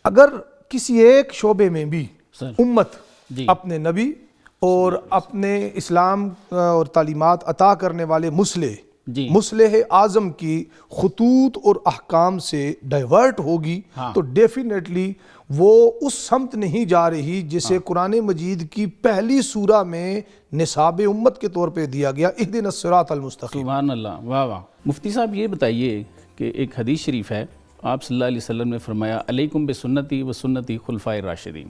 اگر کسی ایک شعبے میں بھی امت جی اپنے نبی اور اپنے اسلام اور تعلیمات عطا کرنے والے جی مصلح اعظم کی خطوط اور احکام سے ڈائیورٹ ہوگی تو ڈیفینیٹلی وہ اس سمت نہیں جا رہی جسے قرآن مجید کی پہلی سورہ میں نصاب امت کے طور پہ دیا گیا، اہدنا الصراط المستقیم۔ سبحان اللہ، واہ واہ۔ مفتی صاحب یہ بتائیے کہ ایک حدیث شریف ہے، آپ صلی اللہ علیہ وسلم نے فرمایا علیکم بسنتی و سنتی خلفائے راشدین،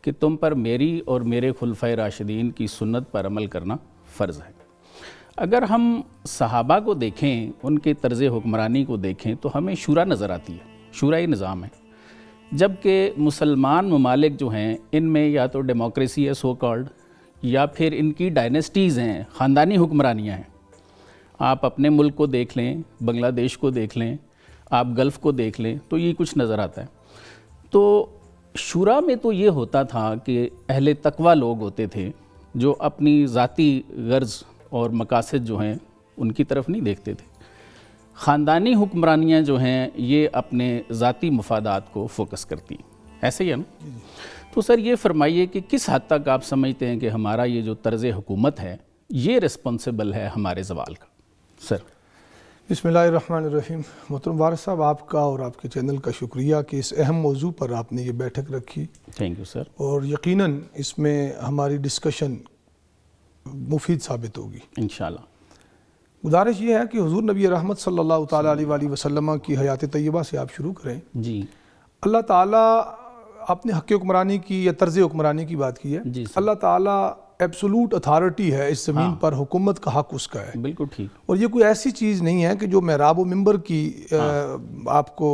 کہ تم پر میری اور میرے خلفائے راشدین کی سنت پر عمل کرنا فرض ہے۔ اگر ہم صحابہ کو دیکھیں، ان کے طرز حکمرانی کو دیکھیں تو ہمیں شورا نظر آتی ہے، شورائی نظام ہے، جبکہ مسلمان ممالک جو ہیں ان میں یا تو ڈیموکریسی ہے سو کالڈ، یا پھر ان کی ڈائنیسٹیز ہیں، خاندانی حکمرانیاں ہیں۔ آپ اپنے ملک کو دیکھ لیں، بنگلہ دیش کو دیکھ لیں، آپ گلف کو دیکھ لیں تو یہ کچھ نظر آتا ہے۔ تو شورا میں تو یہ ہوتا تھا کہ اہل تقوی لوگ ہوتے تھے جو اپنی ذاتی غرض اور مقاصد جو ہیں ان کی طرف نہیں دیکھتے تھے۔ خاندانی حکمرانیاں جو ہیں یہ اپنے ذاتی مفادات کو فوکس کرتی ہیں، ایسے ہی ہے نا؟ تو سر یہ فرمائیے کہ کس حد تک آپ سمجھتے ہیں کہ ہمارا یہ جو طرز حکومت ہے یہ رسپانسبل ہے ہمارے زوال کا؟ سر بسم اللہ الرحمن الرحیم۔ محترم وارث صاحب، آپ کا اور آپ کے چینل کا شکریہ کہ اس اہم موضوع پر آپ نے یہ بیٹھک رکھی، تھینک یو سر۔ اور یقیناً اس میں ہماری ڈسکشن مفید ثابت ہوگی۔ انشاءاللہ۔ گزارش یہ ہے کہ حضور نبی رحمت صلی اللہ تعالیٰ علیہ وآلہ وسلم کی حیات طیبہ سے آپ شروع کریں۔ جی اللہ تعالیٰ، آپ نے حق حکمرانی کی یا طرز حکمرانی کی بات کی ہے، جی سر، اللہ تعالیٰ ایبسولوٹ اتھارٹی ہے اس زمین پر، حکومت کا حق اس کا ہے، بالکل ٹھیک۔ اور یہ کوئی ایسی چیز نہیں ہے کہ جو محراب و منبر کی آپ کو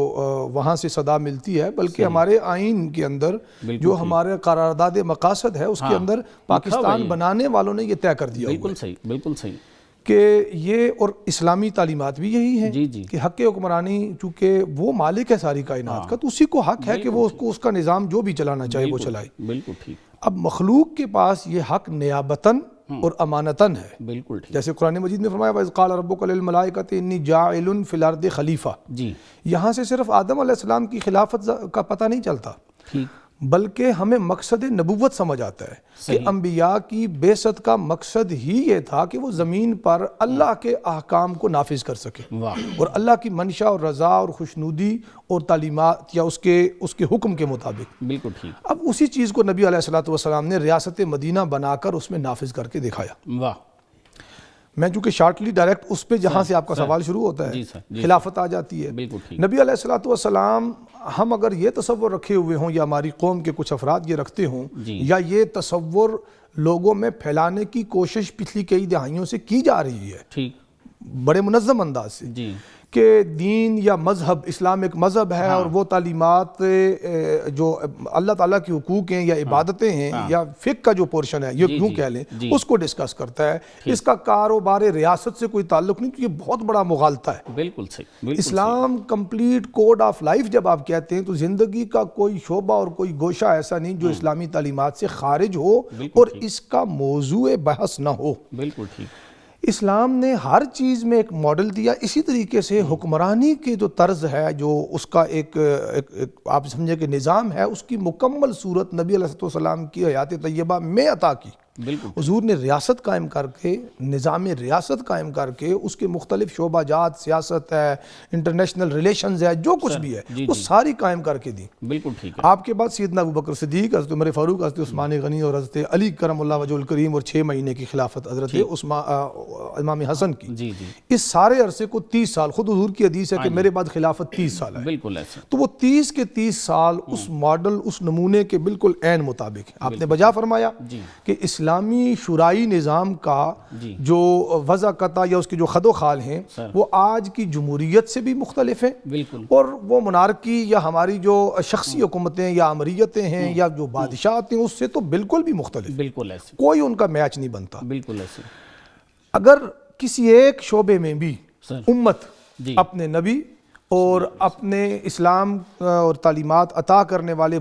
وہاں سے صدا ملتی ہے، بلکہ ہمارے آئین کے اندر جو ہمارے قرارداد مقاصد ہے اس کے اندر پاکستان بنانے والوں نے یہ طے کر دیا ہوا ہے بالکل صحیح، بالکل صحیح کہ یہ، اور اسلامی تعلیمات بھی یہی ہیں جی جی کہ حق حکمرانی، چونکہ وہ مالک ہے ساری کائنات کا، تو اسی کو حق ہے کہ وہ اس کا نظام جو بھی چلانا چاہے وہ چلائے۔ بالکل ٹھیک، اب مخلوق کے پاس یہ حق نیابتاً اور امانتاً ہے، بالکل ٹھیک۔ جیسے قرآن مجید میں فرمایا وَإِذْ قَالَ رَبُّكَ لِلْمَلَائِكَةِ إِنِّي جَاعِلٌ فِي الْأَرْضِ خلیفہ، جی یہاں سے صرف آدم علیہ السلام کی خلافت کا پتہ نہیں چلتا، ٹھیک، بلکہ ہمیں مقصد نبوت سمجھ آتا ہے کہ انبیاء کی بعثت کا مقصد ہی یہ تھا کہ وہ زمین پر اللہ کے احکام کو نافذ کر سکے، واہ، اور اللہ کی منشا اور رضا اور خوشنودی اور تعلیمات یا اس کے حکم کے مطابق۔ بالکل ٹھیک، اب اسی چیز کو نبی علیہ السلام نے ریاست مدینہ بنا کر اس میں نافذ کر کے دکھایا۔ واہ، میں چونکہ شارٹلی ڈائریکٹ اس پہ جہاں سے آپ کا سوال شروع ہوتا جی ہے سر، جی خلافت آ جاتی ہے۔ بالکل ٹھیک، نبی علیہ السلام، ہم اگر یہ تصور رکھے ہوئے ہوں یا ہماری قوم کے کچھ افراد یہ رکھتے ہوں جی یا یہ تصور لوگوں میں پھیلانے کی کوشش پچھلی کئی دہائیوں سے کی جا رہی ہے ٹھیک، بڑے منظم انداز سے، جی کہ دین یا مذہب، اسلام ایک مذہب ہے اور وہ تعلیمات جو اللہ تعالیٰ کی حقوق ہیں یا عبادتیں ہیں یا فقہ کا جو پورشن ہے، یہ کیوں کہہ لیں، اس کو ڈسکس کرتا ہے۔ اس کا کاروبار ریاست سے کوئی تعلق نہیں، تو یہ بہت بڑا مغالطہ ہے۔ بالکل صحیح، بالکل اسلام کمپلیٹ کوڈ آف لائف جب آپ کہتے ہیں تو زندگی کا کوئی شعبہ اور کوئی گوشہ ایسا نہیں جو اسلامی تعلیمات سے خارج ہو اور اس کا موضوع بحث نہ ہو۔ بالکل ٹھیک، اسلام نے ہر چیز میں ایک ماڈل دیا۔ اسی طریقے سے حکمرانی کے جو طرز ہے، جو اس کا ایک آپ سمجھے کہ نظام ہے، اس کی مکمل صورت نبی علیہ السلام کی حیات طیبہ میں عطا کی۔ بالکل حضور نے ریاست قائم کر کے، نظام ریاست قائم کر کے، اس کے مختلف شعبہ جات، سیاست ہے، انٹرنیشنل ریلیشنز ہے، جو کچھ بھی ہے وہ ساری قائم کر کے دی۔ بالکل ٹھیک ہے، آپ کے بعد سیدنا ابوبکر صدیق، حضرت عمر فاروق، حضرت عثمان غنی اور حضرت علی کرم اللہ وجہ الکریم، اور 6 مہینے کی خلافت حضرت امام حسن کی۔ جی جی، اس سارے عرصے کو 30 سال، خود حضور کی حدیث ہے کہ میرے بعد خلافت 30 سال ہے، بالکل ایسے، تو وہ 30 کے 30 سال اس ماڈل، اس نمونے کے بالکل عین مطابق آپ نے بجا فرمایا کہ اسلامی شورائی نظام کا جو وضع قطع یا اس کے جو خد و خال ہیں وہ آج کی جمہوریت سے بھی مختلف ہیں، بالکل، اور وہ منارکی یا ہماری جو شخصی حکومتیں یا امریتیں ہیں یا جو بادشاہت ہیں اس سے تو بالکل بھی مختلف، بالکل ایسے، کوئی ان کا میچ نہیں بنتا۔ بالکل ایسے، اگر کسی ایک شعبے میں بھی امت اپنے نبی اور اپنے اسلام اور تعلیمات عطا کرنے والے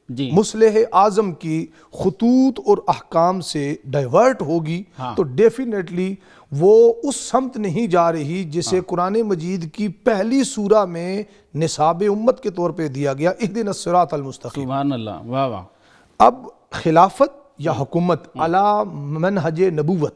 جی مصلح اعظم کی خطوط اور احکام سے ڈائیورٹ ہوگی تو ڈیفینیٹلی وہ اس سمت نہیں جا رہی جسے قرآن مجید کی پہلی سورہ میں نصاب امت کے طور پہ دیا گیا، اہدنا الصراط المستقیم۔ سبحان اللہ، واہ واہ۔ اب خلافت یا حکومت علی منہج نبوت،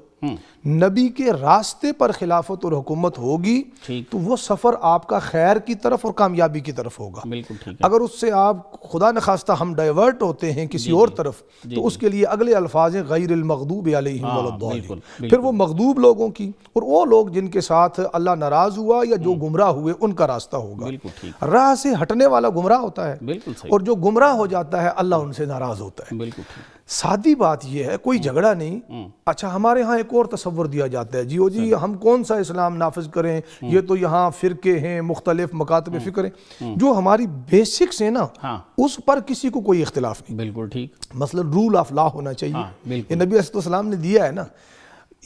نبی کے راستے پر خلافت اور حکومت ہوگی تو وہ سفر آپ کا خیر کی طرف اور کامیابی کی طرف ہوگا۔ بالکل ٹھیک ہے۔ اگر اس سے آپ خدا نخواستہ ہم ڈائیورٹ ہوتے ہیں کسی اور طرف تو اس کے لیے اگلے الفاظ ہیں غیر المغضوب علیہم ولا الضالین، پھر وہ مغضوب لوگوں کی اور وہ لوگ جن کے ساتھ اللہ ناراض ہوا یا جو گمراہ ہوئے ان کا راستہ ہوگا۔ بالکل ٹھیک، راہ سے ہٹنے والا گمراہ ہوتا ہے بالکل صحیح، اور جو گمراہ ہو جاتا ہے اللہ ان سے ناراض ہوتا ہے۔ بالکل ٹھیک۔ سادی بات یہ ہے، کوئی جھگڑا نہیں۔ اچھا ہمارے ہاں ایک اور تصور دیا جاتا ہے، جی ہم کون سا اسلام نافذ کریں، یہ تو یہاں فرقے ہیں، مختلف مکاتب فکر ہیں۔ جو ہماری بیسکس ہیں نا اس پر کسی کو کوئی اختلاف نہیں۔ بالکل ٹھیک، مثلا رول آف لا ہونا چاہیے، یہ نبی علیہ السلام نے دیا ہے نا۔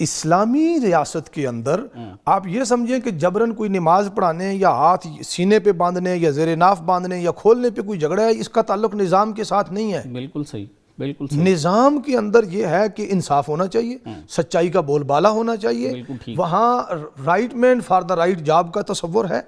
اسلامی ریاست کے اندر آپ یہ سمجھیں کہ جبرن کوئی نماز پڑھانے یا ہاتھ سینے پہ باندھنے یا زیر ناف باندھنے یا کھولنے پہ کوئی جھگڑا ہے، اس کا تعلق نظام کے ساتھ نہیں ہے۔ بالکل صحیح، بالکل صحیح۔ نظام کے اندر یہ ہے کہ انصاف ہونا چاہیے، سچائی کا بول بالا ہونا چاہیے، وہاں right man for the right job کا تصور ہے،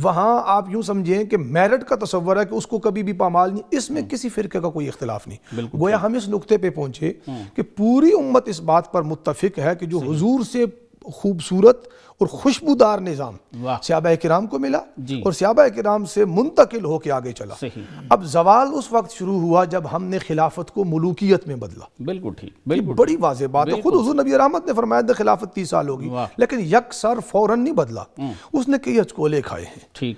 وہاں آپ یوں سمجھیں کہ میرٹ کا تصور ہے کہ اس کو کبھی بھی پامال نہیں، اس میں کسی فرقے کا کوئی اختلاف نہیں۔ گویا ہم اس نقطے پہ پہنچے کہ پوری امت اس بات پر متفق ہے کہ جو حضور سے خوبصورت اور خوشبودار نظام صحابہ کرام کو ملا اور صحابہ کرام سے منتقل ہو کے آگے چلا، اب زوال اس وقت شروع ہوا جب ہم نے خلافت کو ملوکیت میں بدلا۔ بالکل ٹھیک، بالکل بڑی واضح بات ہے، خود حضور نبی رحمت نے فرمایا خلافت 30 سال ہوگی، لیکن یک سر فوراً نہیں بدلا، اس نے کئی ہچکولے کھائے ہیں۔ ٹھیک،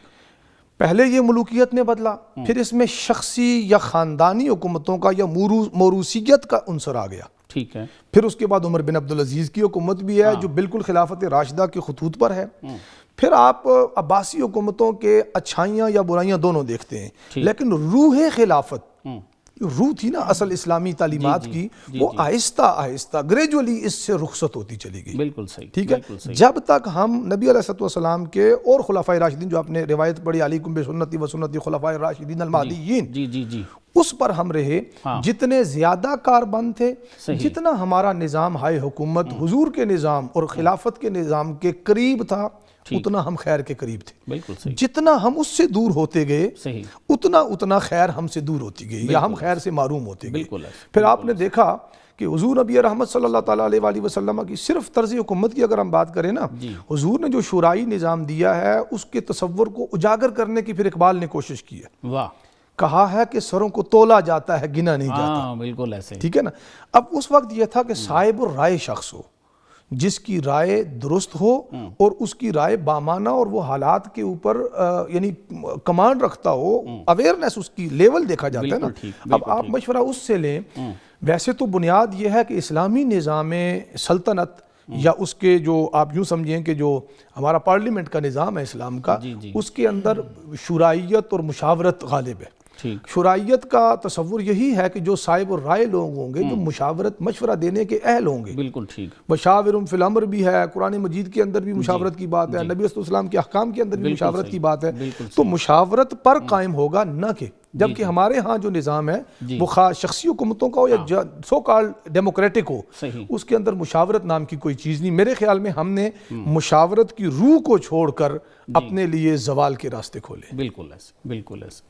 پہلے یہ ملوکیت نے بدلا، پھر اس میں شخصی یا خاندانی حکومتوں کا یا موروثیت کا عنصر آ گیا۔ ٹھیک ہے، پھر اس کے بعد عمر بن عبدالعزیز کی حکومت بھی ہے جو بالکل خلافت راشدہ کے خطوط پر ہے۔ پھر آپ عباسی حکومتوں کے اچھائیاں یا برائیاں دونوں دیکھتے ہیں، لیکن روح خلافت، روح تھی نا اصل اسلامی تعلیمات کی، وہ آہستہ آہستہ گریجولی اس سے رخصت ہوتی چلی گئی۔ بالکل صحیح، ٹھیک ہے، جب تک ہم نبی علیہ السلام کے اور خلفائے راشدین، جو آپ نے روایت پڑھی علیکم بسنتی و سنتی خلفائے راشدین المہدیین، جی جی جی، اس پر ہم رہے، جتنے زیادہ کاربند تھے، جتنا ہمارا نظام ہائے حکومت حضور کے نظام اور خلافت کے نظام کے قریب تھا اتنا ہم خیر کے قریب تھے۔ بالکل صحیح، جتنا ہم اس سے دور ہوتے گئے صحیح، اتنا خیر ہم سے دور ہوتی گئی یا ہم خیر سے محروم ہوتے گئے۔ پھر آپ نے دیکھا کہ حضور نبی رحمت صلی اللہ تعالیٰ علیہ وآلہ وسلم کی صرف طرز حکومت کی اگر ہم بات کریں نا، حضور نے جو شورائی نظام دیا ہے اس کے تصور کو اجاگر کرنے کی پھر اقبال نے کوشش کی ہے۔ واہ، کہا ہے کہ سروں کو تولا جاتا ہے گنا نہیں جاتا۔ ہاں بالکل ایسے، ٹھیک ہے نا۔ اب اس وقت یہ تھا کہ صاحب الرائے شخص ہو، جس کی رائے درست ہو اور اس کی رائے بامانہ اور وہ حالات کے اوپر یعنی کمانڈ رکھتا ہو، اویئرنیس اس کی لیول دیکھا جاتا ہے نا۔ اب آپ مشورہ اس سے لیں، ویسے تو بنیاد یہ ہے کہ اسلامی نظام سلطنت یا اس کے جو آپ یوں سمجھیں کہ جو ہمارا پارلیمنٹ کا نظام ہے اسلام کا، اس کے اندر شورائیت اور مشاورت غالب ہے۔ شورائیت کا تصور یہی ہے کہ جو صاحب الرائے لوگ ہوں گے، جو مشاورت مشورہ دینے کے اہل ہوں گے۔ بالکل ٹھیک، مشاورم فی الامر بھی ہے، قرآن مجید کے اندر بھی مشاورت کی بات ہے، نبی صلی اللہ علیہ وسلم کے احکام کے اندر بھی مشاورت کی بات ہے۔ تو مشاورت پر قائم ہوگا نہ کہ، جبکہ ہمارے ہاں جو نظام ہے وہ خواہ شخصی حکومتوں کا ہو یا سو کال ڈیموکریٹک ہو، اس کے اندر مشاورت نام کی کوئی چیز نہیں۔ میرے خیال میں ہم نے مشاورت کی روح کو چھوڑ کر اپنے لیے زوال کے راستے کھولے۔ بالکل ایسے، بالکل ایسے۔